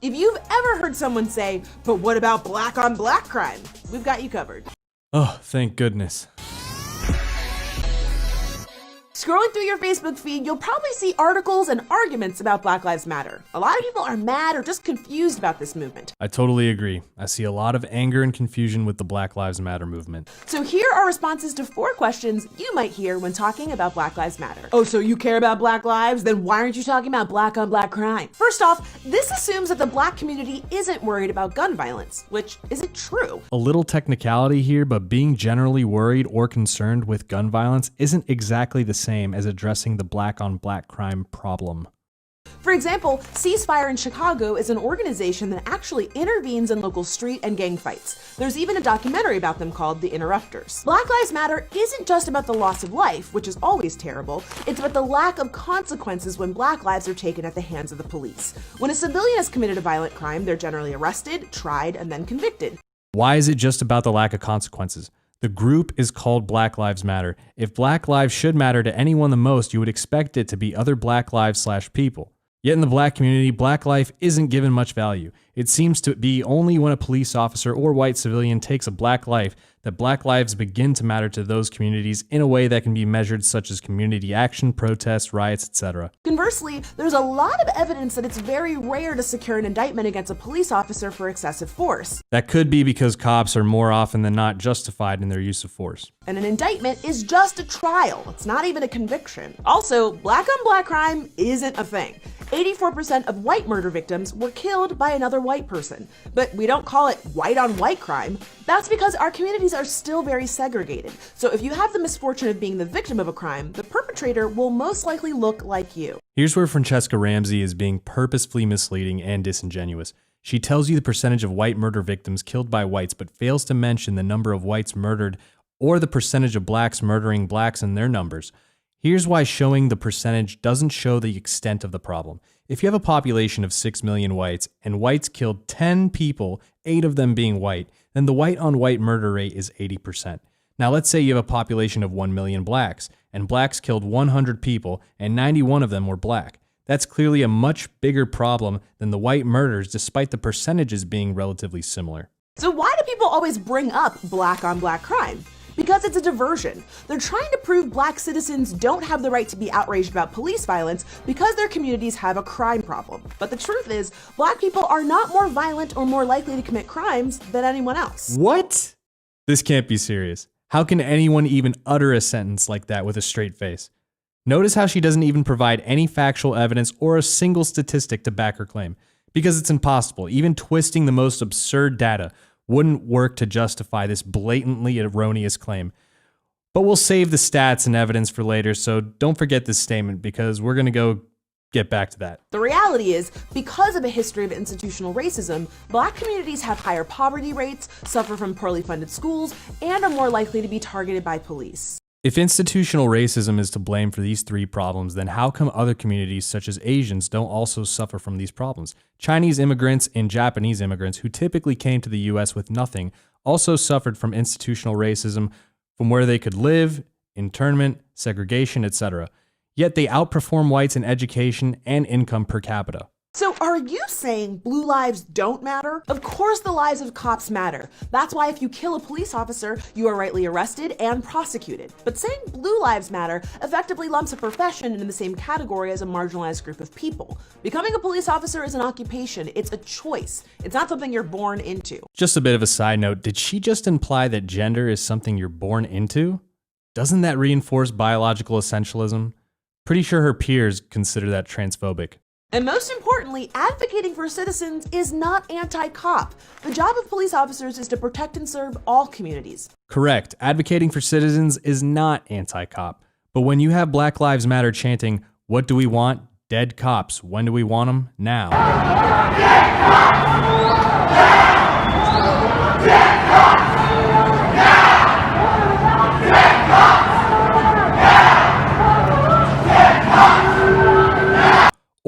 If you've ever heard someone say, but what about black on black crime? We've got you covered. Oh, thank goodness. Scrolling through your Facebook feed, you'll probably see articles and arguments about Black Lives Matter. A lot of people are mad or just confused about this movement. I totally agree. I see a lot of anger and confusion with the Black Lives Matter movement. So here are responses to 4 questions you might hear when talking about Black Lives Matter. Oh, so you care about Black lives? Then why aren't you talking about black on black crime? First off, this assumes that the Black community isn't worried about gun violence, which isn't true. A little technicality here, but being generally worried or concerned with gun violence isn't exactly the same as addressing the black on black crime problem. For example, Ceasefire in Chicago is an organization that actually intervenes in local street and gang fights. There's even a documentary about them called The Interrupters. Black Lives Matter isn't just about the loss of life, which is always terrible, it's about the lack of consequences when black lives are taken at the hands of the police. When a civilian has committed a violent crime, they're generally arrested, tried, and then convicted. Why is it just about the lack of consequences? The group is called Black Lives Matter. If black lives should matter to anyone the most, you would expect it to be other black lives / people. Yet in the black community, black life isn't given much value. It seems to be only when a police officer or white civilian takes a black life that black lives begin to matter to those communities in a way that can be measured, such as community action, protests, riots, etc. Conversely, there's a lot of evidence that it's very rare to secure an indictment against a police officer for excessive force. That could be because cops are more often than not justified in their use of force. And an indictment is just a trial. It's not even a conviction. Also, black on black crime isn't a thing. 84% of white murder victims were killed by another white person. But we don't call it white on white crime. That's because our communities are still very segregated. So if you have the misfortune of being the victim of a crime, the perpetrator will most likely look like you. Here's where Francesca Ramsey is being purposefully misleading and disingenuous. She tells you the percentage of white murder victims killed by whites, but fails to mention the number of whites murdered or the percentage of blacks murdering blacks in their numbers. Here's why showing the percentage doesn't show the extent of the problem. If you have a population of 6 million whites and whites killed 10 people, 8 of them being white, then the white on white murder rate is 80%. Now let's say you have a population of 1 million blacks and blacks killed 100 people and 91 of them were black. That's clearly a much bigger problem than the white murders despite the percentages being relatively similar. So why do people always bring up black on black crime? Because it's a diversion. They're trying to prove black citizens don't have the right to be outraged about police violence because their communities have a crime problem. But the truth is, black people are not more violent or more likely to commit crimes than anyone else. What? This can't be serious. How can anyone even utter a sentence like that with a straight face? Notice how she doesn't even provide any factual evidence or a single statistic to back her claim. Because it's impossible. Even twisting the most absurd data wouldn't work to justify this blatantly erroneous claim. But we'll save the stats and evidence for later, so don't forget this statement because we're going to go get back to that. The reality is, because of a history of institutional racism, black communities have higher poverty rates, suffer from poorly funded schools, and are more likely to be targeted by police. If institutional racism is to blame for these 3 problems, then how come other communities such as Asians don't also suffer from these problems? Chinese immigrants and Japanese immigrants who typically came to the US with nothing also suffered from institutional racism from where they could live, internment, segregation, etc. Yet they outperform whites in education and income per capita. So are you saying blue lives don't matter? Of course the lives of cops matter. That's why if you kill a police officer, you are rightly arrested and prosecuted. But saying blue lives matter effectively lumps a profession into the same category as a marginalized group of people. Becoming a police officer is an occupation. It's a choice. It's not something you're born into. Just a bit of a side note, did she just imply that gender is something you're born into? Doesn't that reinforce biological essentialism? Pretty sure her peers consider that transphobic. And most importantly, advocating for citizens is not anti-cop. The job of police officers is to protect and serve all communities. Correct. Advocating for citizens is not anti-cop. But when you have Black Lives Matter chanting, "What do we want? Dead cops. When do we want them? Now." Dead cops! Dead cops! Dead cops!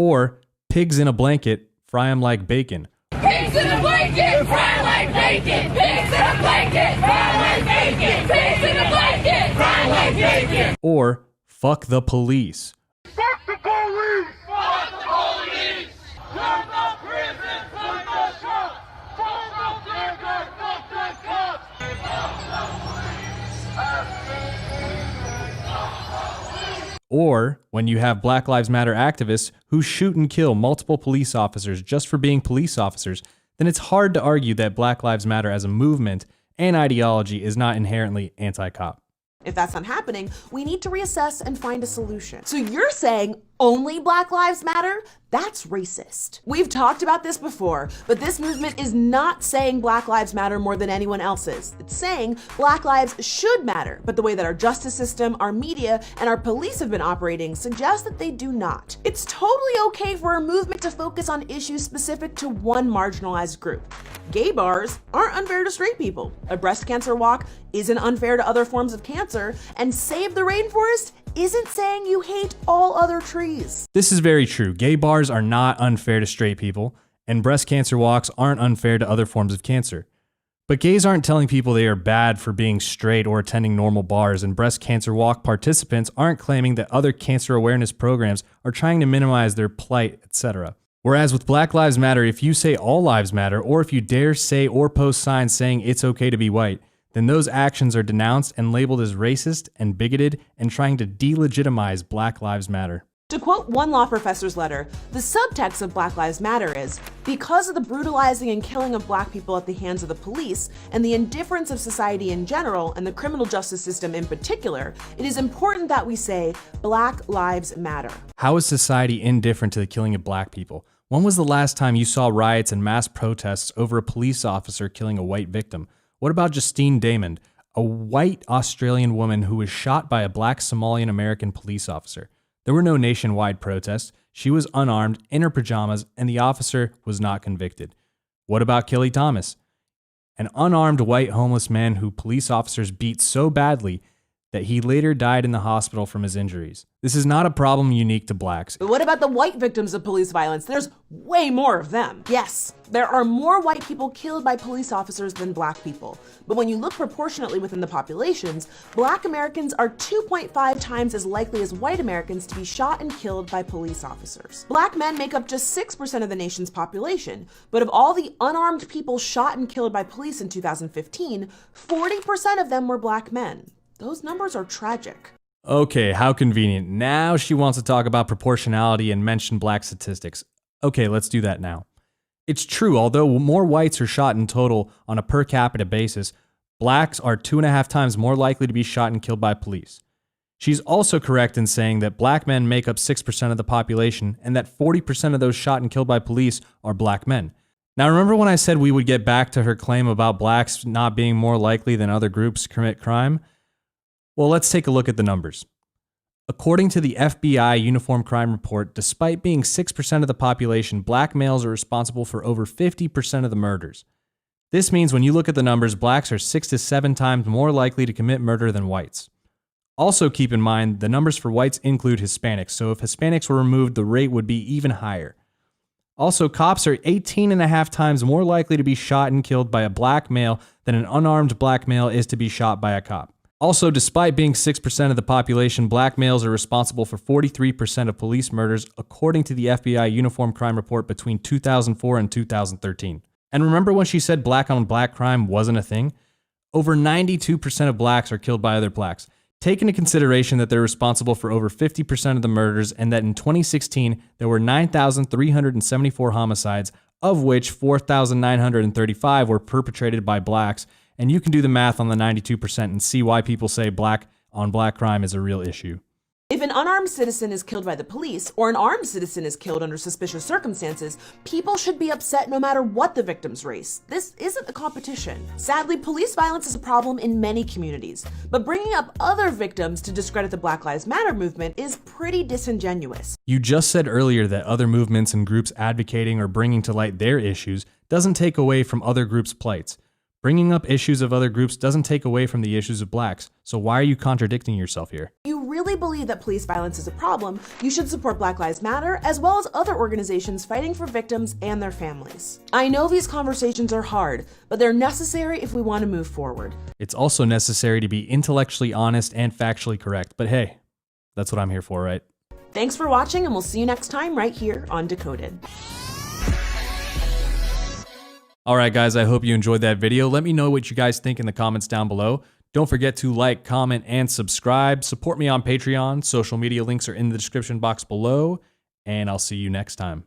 Or pigs in a blanket, fry 'em like bacon. Pigs in a blanket, fry like bacon. Pigs in a blanket, fry like bacon. Pigs in a blanket, fry like bacon. Or fuck the police. Fuck the police! Fuck the police! Fuck the prison! Or when you have Black Lives Matter activists who shoot and kill multiple police officers just for being police officers, then it's hard to argue that Black Lives Matter as a movement and ideology is not inherently anti-cop. If that's not happening, we need to reassess and find a solution. So you're saying only Black Lives Matter? That's racist. We've talked about this before, but this movement is not saying Black Lives Matter more than anyone else's. It's saying Black lives should matter, but the way that our justice system, our media, and our police have been operating suggests that they do not. It's totally okay for a movement to focus on issues specific to one marginalized group. Gay bars aren't unfair to straight people. A breast cancer walk isn't unfair to other forms of cancer, and Save the Rainforest isn't saying you hate all other trees. This is very true. Gay bars are not unfair to straight people, and breast cancer walks aren't unfair to other forms of cancer. But gays aren't telling people they are bad for being straight or attending normal bars, and breast cancer walk participants aren't claiming that other cancer awareness programs are trying to minimize their plight, etc. Whereas with Black Lives Matter, if you say all lives matter, or if you dare say or post signs saying it's okay to be white, then those actions are denounced and labeled as racist and bigoted and trying to delegitimize Black Lives Matter. To quote one law professor's letter, the subtext of Black Lives Matter is, because of the brutalizing and killing of Black people at the hands of the police and the indifference of society in general and the criminal justice system in particular, it is important that we say Black Lives Matter. How is society indifferent to the killing of Black people? When was the last time you saw riots and mass protests over a police officer killing a white victim? What about Justine Damond, a white Australian woman who was shot by a Black Somalian American police officer? There were no nationwide protests. She was unarmed, in her pajamas, and the officer was not convicted. What about Kelly Thomas, an unarmed white homeless man who police officers beat so badly that he later died in the hospital from his injuries? This is not a problem unique to Blacks. But what about the white victims of police violence? There's way more of them. Yes, there are more white people killed by police officers than Black people. But when you look proportionately within the populations, Black Americans are 2.5 times as likely as white Americans to be shot and killed by police officers. Black men make up just 6% of the nation's population, but of all the unarmed people shot and killed by police in 2015, 40% of them were Black men. Those numbers are tragic. Okay, how convenient. Now she wants to talk about proportionality and mention Black statistics. Okay, let's do that now. It's true, although more whites are shot in total on a per capita basis, Blacks are 2.5 times more likely to be shot and killed by police. She's also correct in saying that Black men make up 6% of the population and that 40% of those shot and killed by police are Black men. Now remember when I said we would get back to her claim about Blacks not being more likely than other groups to commit crime? Well, let's take a look at the numbers. According to the FBI Uniform Crime Report, despite being 6% of the population, Black males are responsible for over 50% of the murders. This means when you look at the numbers, Blacks are 6 to 7 times more likely to commit murder than whites. Also keep in mind, the numbers for whites include Hispanics, so if Hispanics were removed, the rate would be even higher. Also, cops are 18.5 times more likely to be shot and killed by a Black male than an unarmed Black male is to be shot by a cop. Also, despite being 6% of the population, Black males are responsible for 43% of police murders, according to the FBI Uniform Crime Report between 2004 and 2013. And remember when she said Black on Black crime wasn't a thing? Over 92% of Blacks are killed by other Blacks. Take into consideration that they're responsible for over 50% of the murders and that in 2016, there were 9,374 homicides, of which 4,935 were perpetrated by Blacks. And you can do the math on the 92% and see why people say Black on Black crime is a real issue. If an unarmed citizen is killed by the police, or an armed citizen is killed under suspicious circumstances, people should be upset no matter what the victim's race. This isn't a competition. Sadly, police violence is a problem in many communities, but bringing up other victims to discredit the Black Lives Matter movement is pretty disingenuous. You just said earlier that other movements and groups advocating or bringing to light their issues doesn't take away from other groups' plights. Bringing up issues of other groups doesn't take away from the issues of Blacks, so why are you contradicting yourself here? If you really believe that police violence is a problem, you should support Black Lives Matter as well as other organizations fighting for victims and their families. I know these conversations are hard, but they're necessary if we want to move forward. It's also necessary to be intellectually honest and factually correct, but hey, that's what I'm here for, right? Thanks for watching, and we'll see you next time right here on Decoded. Alright guys, I hope you enjoyed that video. Let me know what you guys think in the comments down below. Don't forget to like, comment, and subscribe. Support me on Patreon. Social media links are in the description box below, and I'll see you next time.